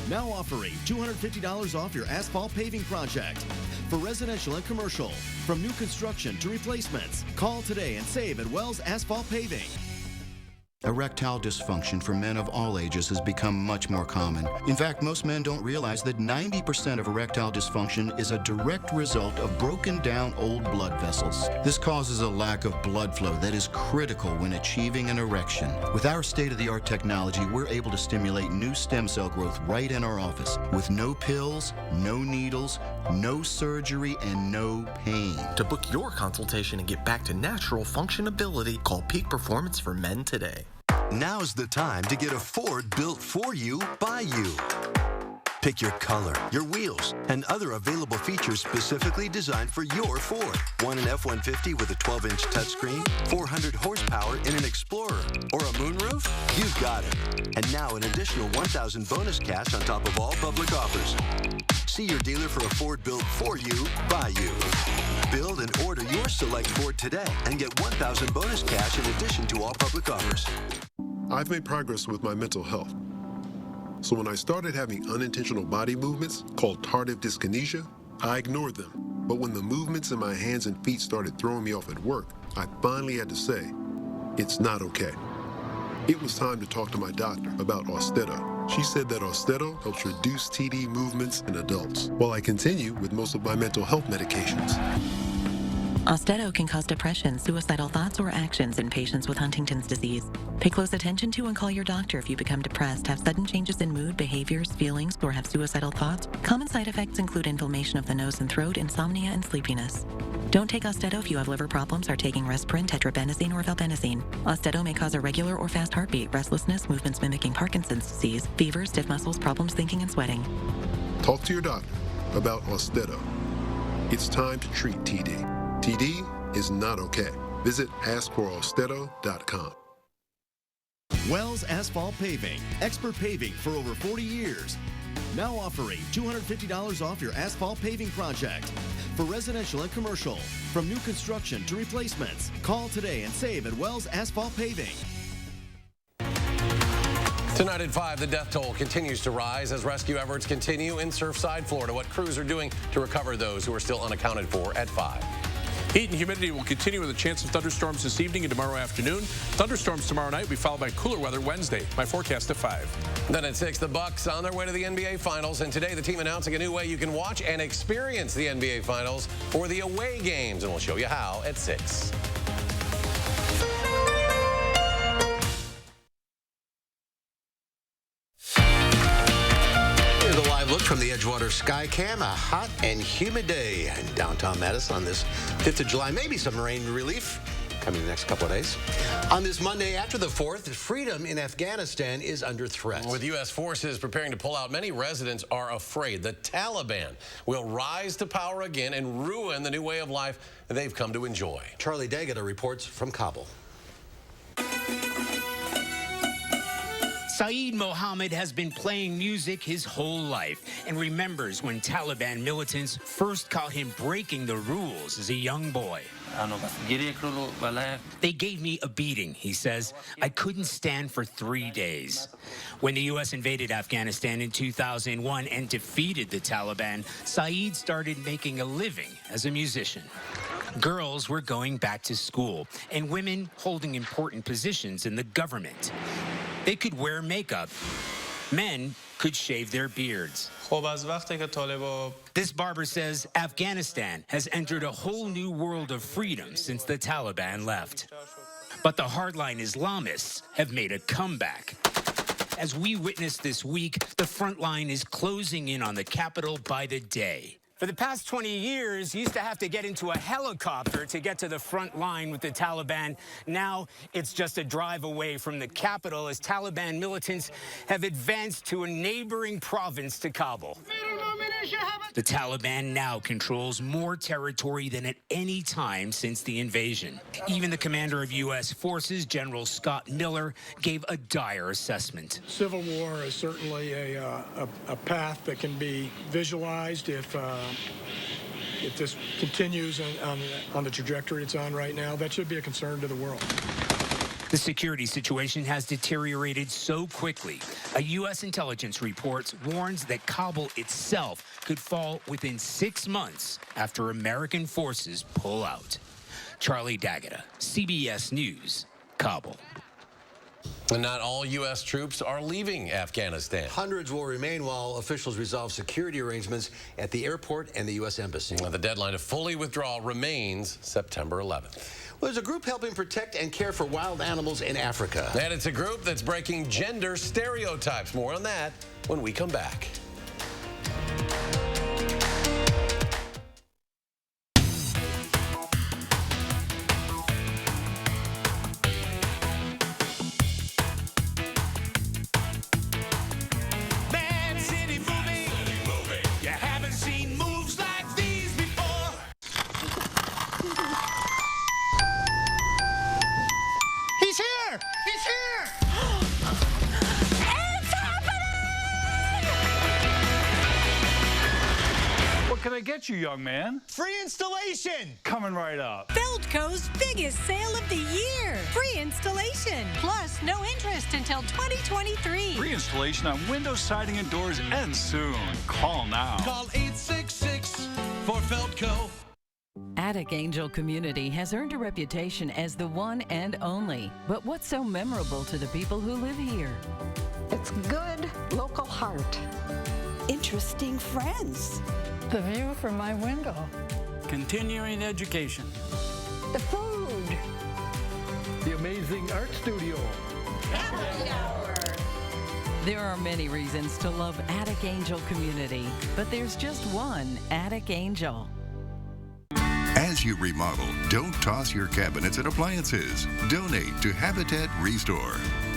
Now offering $250 off your asphalt paving project. For residential and commercial, from new construction to replacements. Call today and save at Wells Asphalt Paving. Erectile dysfunction for men of all ages has become much more common. In fact, most men don't realize that 90% of erectile dysfunction is a direct result of broken down old blood vessels. This causes a lack of blood flow that is critical when achieving an erection. With our state-of-the-art technology, we're able to stimulate new stem cell growth right in our office with no pills, no needles, no surgery, and no pain. To book your consultation and get back to natural functionability, call Peak Performance for Men today. Now's the time to get a Ford built for you, by you. Pick your color, your wheels, and other available features specifically designed for your Ford. Want an F-150 with a 12-inch touchscreen, 400 horsepower in an Explorer, or a moonroof? You've got it. And now an additional $1,000 bonus cash on top of all public offers. See your dealer for a Ford built for you, by you. Build and order your select Ford today and get $1,000 bonus cash in addition to all public offers. I've made progress with my mental health. So when I started having unintentional body movements called tardive dyskinesia, I ignored them. But when the movements in my hands and feet started throwing me off at work, I finally had to say, it's not okay. It was time to talk to my doctor about Austedo. She said that Austedo helps reduce TD movements in adults, while I continue with most of my mental health medications. Austedo can cause depression, suicidal thoughts, or actions in patients with Huntington's disease. Pay close attention to and call your doctor if you become depressed, have sudden changes in mood, behaviors, feelings, or have suicidal thoughts. Common side effects include inflammation of the nose and throat, insomnia, and sleepiness. Don't take Austedo if you have liver problems, are taking Resprin, tetrabenazine, or valbenazine. Austedo may cause irregular or fast heartbeat, restlessness, movements mimicking Parkinson's disease, fever, stiff muscles, problems thinking, and sweating. Talk to your doctor about Austedo. It's time to treat TD. TD is not okay. Visit askforaustedo.com. Wells Asphalt Paving, expert paving for over 40 years. Now offering $250 off your asphalt paving project. For residential and commercial, from new construction to replacements. Call today and save at Wells Asphalt Paving. Tonight at 5, the death toll continues to rise as rescue efforts continue in Surfside, Florida. What crews are doing to recover those who are still unaccounted for at 5. Heat and humidity will continue with a chance of thunderstorms this evening and tomorrow afternoon. Thunderstorms tomorrow night will be followed by cooler weather Wednesday. My forecast at 5. Then at 6, the Bucks on their way to the NBA Finals. And today, the team announcing a new way you can watch and experience the NBA Finals for the away games. And we'll show you how at 6. Look from the Edgewater Skycam, a hot and humid day in downtown Madison on this 5th of July. Maybe some rain relief coming the next couple of days. On this Monday after the 4th, freedom in Afghanistan is under threat. With U.S. forces preparing to pull out, many residents are afraid the Taliban will rise to power again and ruin the new way of life they've come to enjoy. Charlie D'Agata reports from Kabul. Saeed Mohammed has been playing music his whole life and remembers when Taliban militants first caught him breaking the rules as a young boy. They gave me a beating, he says. I couldn't stand for 3 days. When the U.S. invaded Afghanistan in 2001 and defeated the Taliban, Saeed started making a living as a musician. Girls were going back to school, and women holding important positions in the government. They could wear makeup. Men could shave their beards. This barber says Afghanistan has entered a whole new world of freedom since the Taliban left. But the hardline Islamists have made a comeback. As we witnessed this week, the front line is closing in on the capital by the day. For the past 20 years, you used to have to get into a helicopter to get to the front line with the Taliban. Now it's just a drive away from the capital as Taliban militants have advanced to a neighboring province to Kabul. The Taliban now controls more territory than at any time since the invasion. Even the commander of U.S. forces, General Scott Miller, gave a dire assessment. Civil war is certainly a path that can be visualized if this continues on the trajectory it's on right now. That should be a concern to the world. The security situation has deteriorated so quickly. A U.S. intelligence report warns that Kabul itself could fall within 6 months after American forces pull out. Charlie D'Agata, CBS News, Kabul. And not all U.S. troops are leaving Afghanistan. Hundreds will remain while officials resolve security arrangements at the airport and the U.S. Embassy. The deadline to fully withdraw remains September 11th. Well, there's a group helping protect and care for wild animals in Africa. And it's a group that's breaking gender stereotypes. More on that when we come back. Can I get you, young man? Free installation! Coming right up. Feldco's biggest sale of the year. Free installation. Plus, no interest until 2023. Free installation on windows, siding, and doors ends soon. Call now. Call 866 for Feldco. Attic Angel Community has earned a reputation as the one and only. But what's so memorable to the people who live here? It's good local heart. Interesting friends. The view from my window. Continuing education. The food. The amazing art studio. Happy hour. There are many reasons to love Attic Angel Community, but there's just one Attic Angel. As you remodel, don't toss your cabinets and appliances. Donate to Habitat Restore.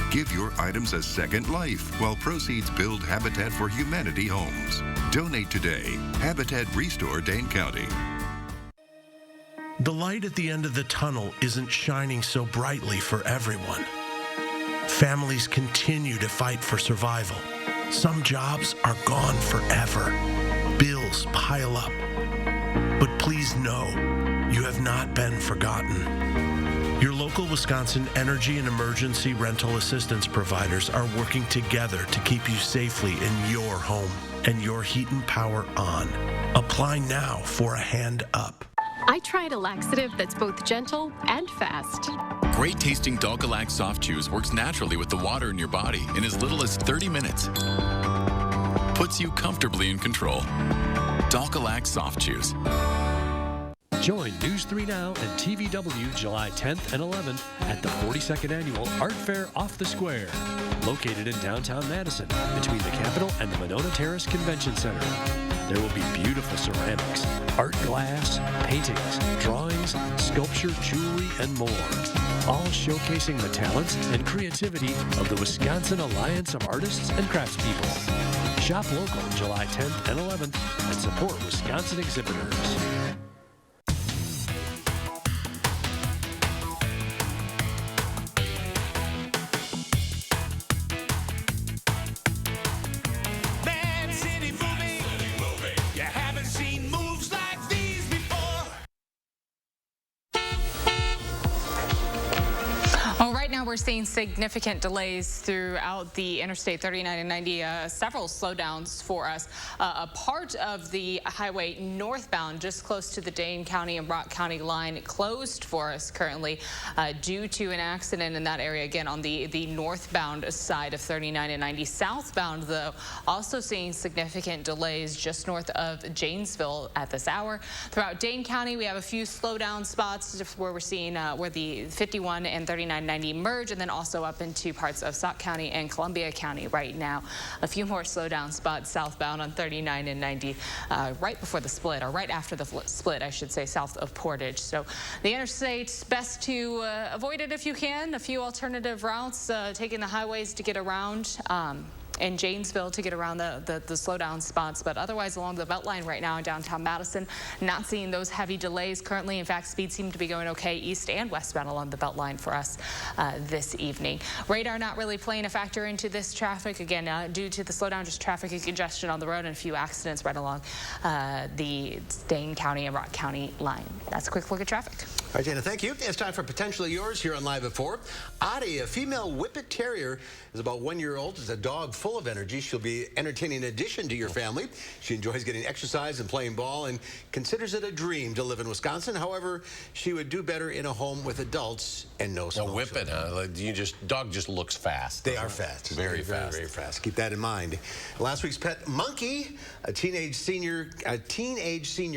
Give your items a second life while proceeds build Habitat for Humanity homes. Donate today. Habitat Restore, Dane County. The light at the end of the tunnel isn't shining so brightly for everyone. Families continue to fight for survival. Some jobs are gone forever. Bills pile up. But please know, you have not been forgotten. Your local Wisconsin energy and emergency rental assistance providers are working together to keep you safely in your home and your heat and power on. Apply now for a hand up. I tried a laxative that's both gentle and fast. Great tasting Dalcolac Soft Chews works naturally with the water in your body in as little as 30 minutes. Puts you comfortably in control. Dalcolac Soft Chews. Join News 3 Now and TVW July 10th and 11th at the 42nd Annual Art Fair Off the Square, located in downtown Madison between the Capitol and the Monona Terrace Convention Center. There will be beautiful ceramics, art glass, paintings, drawings, sculpture, jewelry, and more, all showcasing the talents and creativity of the Wisconsin Alliance of Artists and Craftspeople. Shop local July 10th and 11th and support Wisconsin exhibitors. Right now we're seeing significant delays throughout the Interstate 39 and 90, several slowdowns for us. A part of the highway northbound just close to the Dane County and Rock County line closed for us currently due to an accident in that area, again on the northbound side of 39 and 90. Southbound though, also seeing significant delays just north of Janesville at this hour. Throughout Dane County we have a few slowdown spots where we're seeing where the 51 and 3990 merge, and then also up into parts of Sauk County and Columbia County right now. A few more slowdown spots southbound on 39 and 90 right before the split, or right after the split, I should say, south of Portage. So the interstate, best to avoid it if you can. A few alternative routes, taking the highways to get around. In Janesville to get around the slowdown spots, but otherwise along the Beltline right now in downtown Madison, not seeing those heavy delays currently. In fact, speeds seem to be going okay east and westbound along the Beltline for us this evening. Radar not really playing a factor into this traffic, again, due to the slowdown, just traffic and congestion on the road and a few accidents right along the Dane County and Rock County line. That's a quick look at traffic. All right, Dana, thank you. It's time for Potentially Yours here on Live at 4. Audie, a female Whippet Terrier, is about 1 year old. It's a dog full of energy. She'll be entertaining addition to your family. She enjoys getting exercise and playing ball and considers it a dream to live in Wisconsin. However, she would do better in a home with adults and no small children. Whippet, huh? Dog just looks fast. They are fast. Very fast. Very fast. Keep that in mind. Last week's pet, Monkey, a teenage senior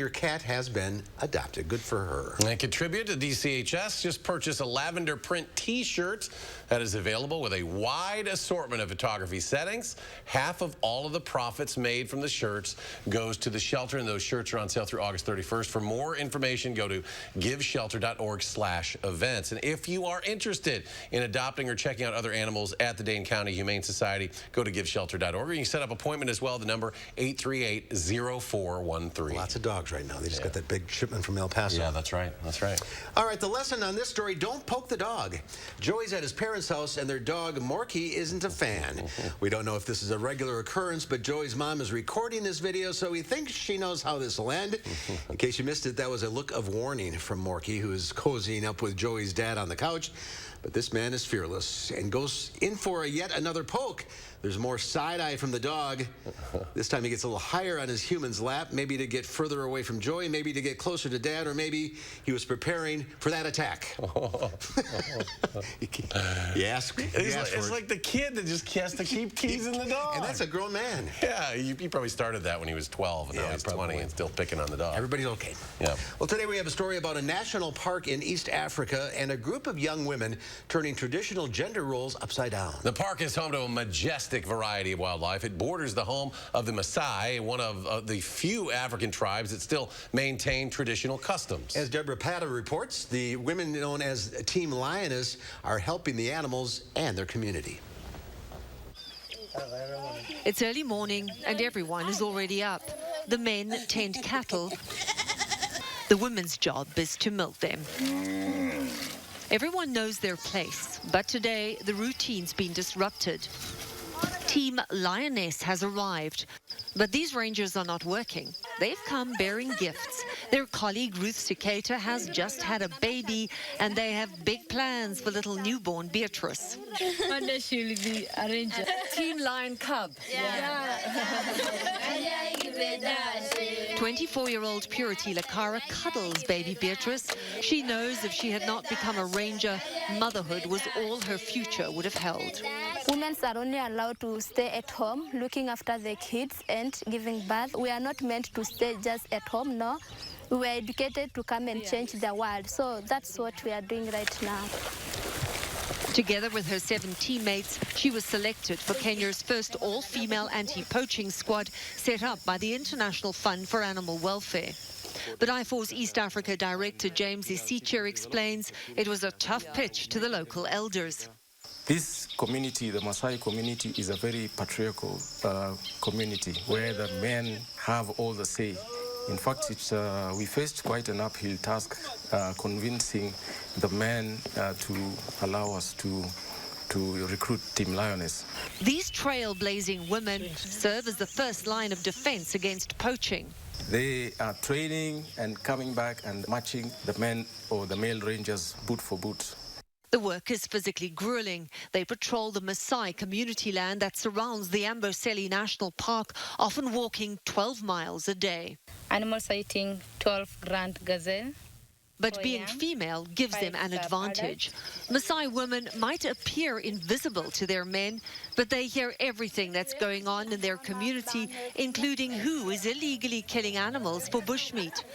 cat, has been adopted. Good for her. And contribute to DCHS. Just purchase a lavender print T-shirt that is available with a wide assortment of photography settings. Half of all of the profits made from the shirts goes to the shelter, and those shirts are on sale through August 31st. For more information, go to giveshelter.org/events. And if you are interested in adopting or checking out other animals at the Dane County Humane Society, go to giveshelter.org. Or you can set up an appointment as well. The number 838-0413. Lots of dogs right now. They just got that big shipment from El Paso. Yeah, that's right. That's right. All right, the lesson on this story, don't poke the dog. Joey's at his parents' house, and their dog, Morky, isn't a fan. We don't know if this is a regular occurrence, but Joey's mom is recording this video, so he thinks she knows how this will end. In case you missed it, that was a look of warning from Morky, who is cozying up with Joey's dad on the couch. But this man is fearless and goes in for yet another poke. There's more side-eye from the dog. This time he gets a little higher on his human's lap, maybe to get further away from Joey, maybe to get closer to Dad, or maybe he was preparing for that attack. It's like the kid that just has to keep teasing the dog. And that's a grown man. Yeah, he probably started that when he was 12, and now he's 20 and still picking on the dog. Everybody's okay. Yeah. Well, today we have a story about a national park in East Africa and a group of young women turning traditional gender roles upside down. The park is home to a majestic variety of wildlife. It borders the home of the Maasai, one of the few African tribes that still maintain traditional customs. As Deborah Pata reports, the women known as Team Lioness are helping the animals and their community. It's early morning and everyone is already up. The men tend cattle. The women's job is to milk them. Everyone knows their place, but today the routine's been disrupted. Team Lioness has arrived, but these rangers are not working. They've come bearing gifts. Their colleague Ruth Siketa has just had a baby, and they have big plans for little newborn Beatrice. One day she will be a ranger. Team Lion Cub. 24-year-old Purity Lakara cuddles baby Beatrice. She knows if she had not become a ranger, motherhood was all her future would have held. Women are only allowed to stay at home, looking after the kids and giving birth. We are not meant to stay just at home, no. we were educated to come and change the world. So that's what we are doing right now. Together with her 7 teammates, she was selected for Kenya's first all-female anti-poaching squad set up by the International Fund for Animal Welfare. But IFOR's East Africa Director James Isicher explains it was a tough pitch to the local elders. This community, the Maasai community, is a very patriarchal community where the men have all the say. In fact, we faced quite an uphill task convincing the men to allow us to recruit Team Lioness. These trailblazing women serve as the first line of defense against poaching. They are training and coming back and matching the men or the male rangers boot for boot. The work is physically grueling. They patrol the Maasai community land that surrounds the Amboseli National Park, often walking 12 miles a day. Animal sighting, 12 grand gazelle. But being female gives them an advantage. Maasai women might appear invisible to their men, but they hear everything that's going on in their community, including who is illegally killing animals for bushmeat.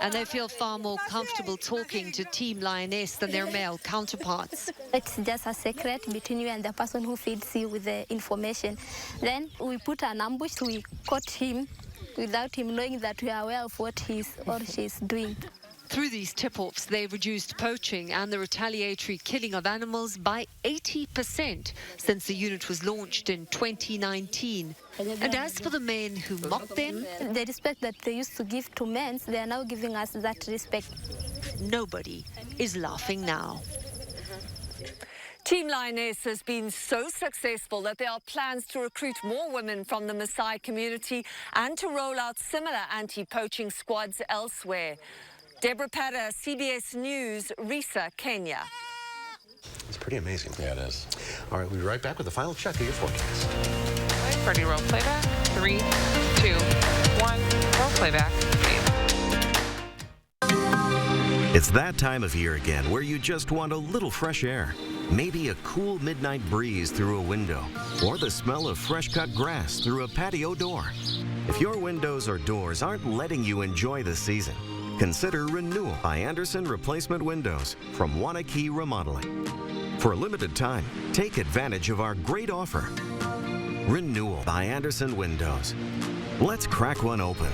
And they feel far more comfortable talking to Team Lioness than their male counterparts. It's just a secret between you and the person who feeds you with the information. Then we put an ambush, we caught him without him knowing that we are aware of what he's or she's doing. Through these tip-offs, they've reduced poaching and the retaliatory killing of animals by 80% since the unit was launched in 2019. And as for the men who mocked them, the respect that they used to give to men, they are now giving us that respect. Nobody is laughing now. Team Lioness has been so successful that there are plans to recruit more women from the Maasai community and to roll out similar anti-poaching squads elsewhere. Deborah Patter, CBS News, Risa, Kenya. It's pretty amazing. Yeah, it is. All right, we'll be right back with the final check of your forecast. Ready, roll playback. 3, 2, 1, roll playback. It's that time of year again where you just want a little fresh air. Maybe a cool midnight breeze through a window, or the smell of fresh-cut grass through a patio door. If your windows or doors aren't letting you enjoy the season, consider Renewal by Anderson Replacement Windows from Wanakee Remodeling. For a limited time, take advantage of our great offer. Renewal by Anderson Windows. Let's crack one open.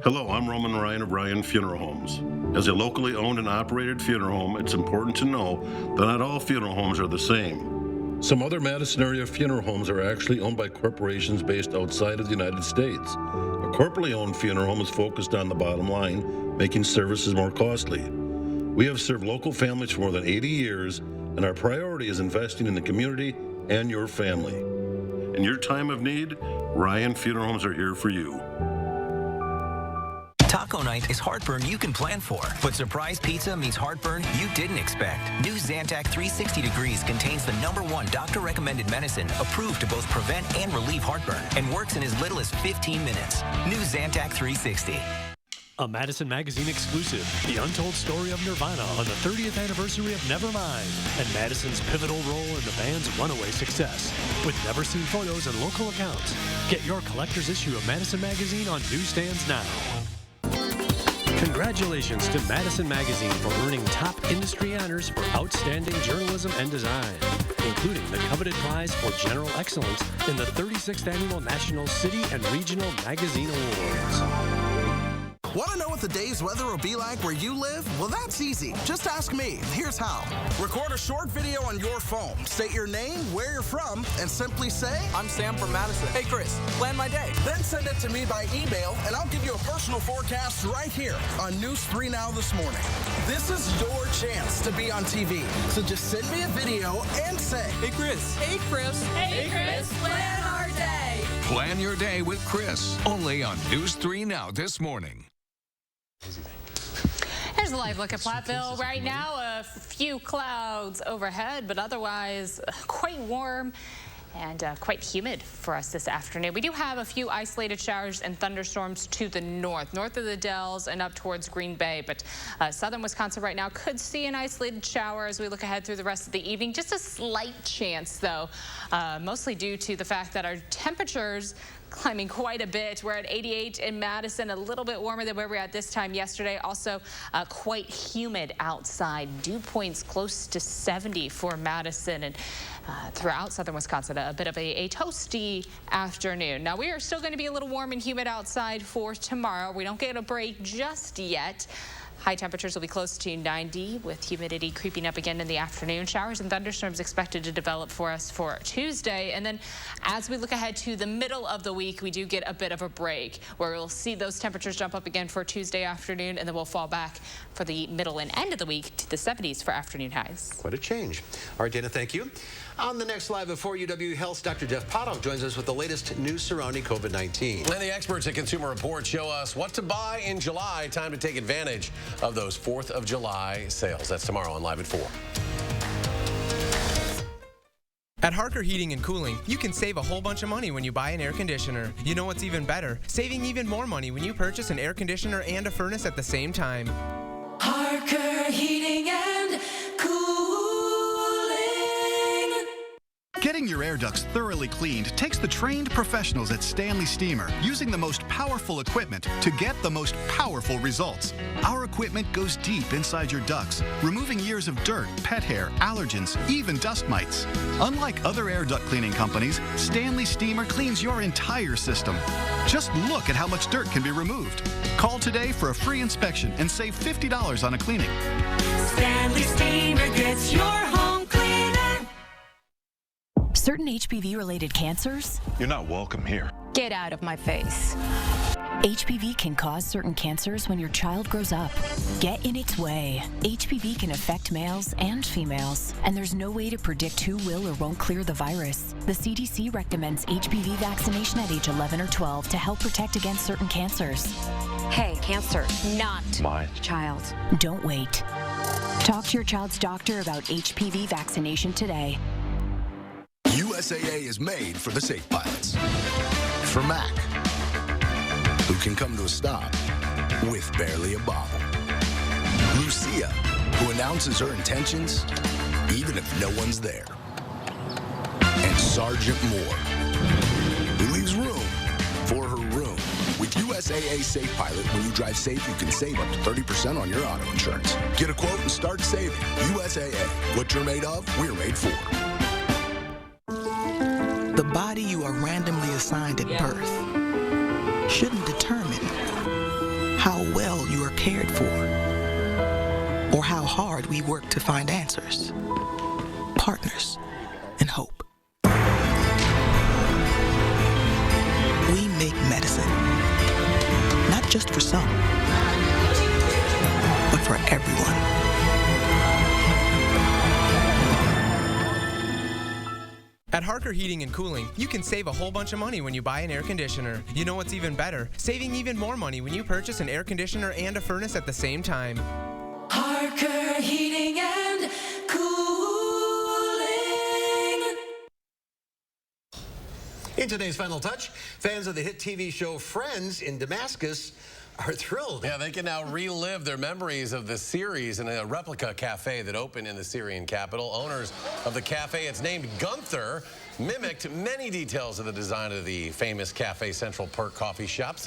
Hello, I'm Roman Ryan of Ryan Funeral Homes. As a locally owned and operated funeral home, it's important to know that not all funeral homes are the same. Some other Madison area funeral homes are actually owned by corporations based outside of the United States. A corporately owned funeral home is focused on the bottom line, making services more costly. We have served local families for more than 80 years, and our priority is investing in the community and your family. In your time of need, Ryan Funeral Homes are here for you. Taco night is heartburn you can plan for, but surprise pizza means heartburn you didn't expect. New Zantac 360 Degrees contains the #1 doctor-recommended medicine approved to both prevent and relieve heartburn and works in as little as 15 minutes. New Zantac 360. A Madison Magazine exclusive, the untold story of Nirvana on the 30th anniversary of Nevermind, and Madison's pivotal role in the band's runaway success. With never-seen photos and local accounts, get your collector's issue of Madison Magazine on newsstands now. Congratulations to Madison Magazine for earning top industry honors for outstanding journalism and design, including the coveted prize for general excellence in the 36th Annual National City and Regional Magazine Awards. Want to know what the day's weather will be like where you live? Well, that's easy. Just ask me. Here's how. Record a short video on your phone. State your name, where you're from, and simply say, "I'm Sam from Madison. Hey, Chris, plan my day." Then send it to me by email, and I'll give you a personal forecast right here on News 3 Now this morning. This is your chance to be on TV. So just send me a video and say, "Hey, Chris. Hey, Chris. Hey, Chris, plan our day. Plan your day with Chris, only on News 3 Now this morning. Here's a live look at Platteville. Right now, a few clouds overhead, but otherwise quite warm and quite humid for us this afternoon. We do have a few isolated showers and thunderstorms to the north of the Dells and up towards Green Bay. But southern Wisconsin right now could see an isolated shower as we look ahead through the rest of the evening. Just a slight chance, though, mostly due to the fact that our temperatures climbing quite a bit. We're at 88 in Madison, a little bit warmer than where we were at this time yesterday. Also quite humid outside. Dew points close to 70 for Madison, and throughout southern Wisconsin, a bit of a toasty afternoon. Now, we are still going to be a little warm and humid outside for tomorrow. We don't get a break just yet. High temperatures will be close to 90 with humidity creeping up again in the afternoon. Showers and thunderstorms expected to develop for us for Tuesday. And then as we look ahead to the middle of the week, we do get a bit of a break where we'll see those temperatures jump up again for Tuesday afternoon, and then we'll fall back for the middle and end of the week to the 70s for afternoon highs. Quite a change. All right, Dana, thank you. On the next Live at 4 UW Health's Dr. Jeff Potock joins us with the latest news surrounding COVID-19. And the experts at Consumer Reports show us what to buy in July. Time to take advantage of those 4th of July sales. That's tomorrow on Live at 4. At Harker Heating and Cooling, you can save a whole bunch of money when you buy an air conditioner. You know what's even better? Saving even more money when you purchase an air conditioner and a furnace at the same time. Harker Heating and Cooling. Getting your air ducts thoroughly cleaned takes the trained professionals at Stanley Steamer using the most powerful equipment to get the most powerful results. Our equipment goes deep inside your ducts, removing years of dirt, pet hair, allergens, even dust mites. Unlike other air duct cleaning companies, Stanley Steamer cleans your entire system. Just look at how much dirt can be removed. Call today for a free inspection and save $50 on a cleaning. Stanley Steamer gets your home cleaner. Certain HPV-related cancers? You're not welcome here. Get out of my face. HPV can cause certain cancers when your child grows up. Get in its way. HPV can affect males and females, and there's no way to predict who will or won't clear the virus. The CDC recommends HPV vaccination at age 11 or 12 to help protect against certain cancers. Hey, cancer, not my child. Don't wait. Talk to your child's doctor about HPV vaccination today. USAA is made for the safe pilots. For Mac, who can come to a stop with barely a bobble. Lucia, who announces her intentions even if no one's there. And Sergeant Moore, who leaves room for her room. With USAA Safe Pilot, when you drive safe, you can save up to 30% on your auto insurance. Get a quote and start saving. USAA, what you're made of, we're made for. The body you are randomly assigned at birth shouldn't determine how well you are cared for or how hard we work to find answers, partners, and hope. We make medicine, not just for some, but for everyone. At Harker Heating and Cooling, you can save a whole bunch of money when you buy an air conditioner. You know what's even better? Saving even more money when you purchase an air conditioner and a furnace at the same time. Harker Heating and Cooling. In today's Final Touch, fans of the hit TV show Friends in Damascus are thrilled. Yeah, they can now relive their memories of the series in a replica cafe that opened in the Syrian capital. Owners of the cafe, it's named Gunther, mimicked many details of the design of the famous Cafe Central Perk coffee shops.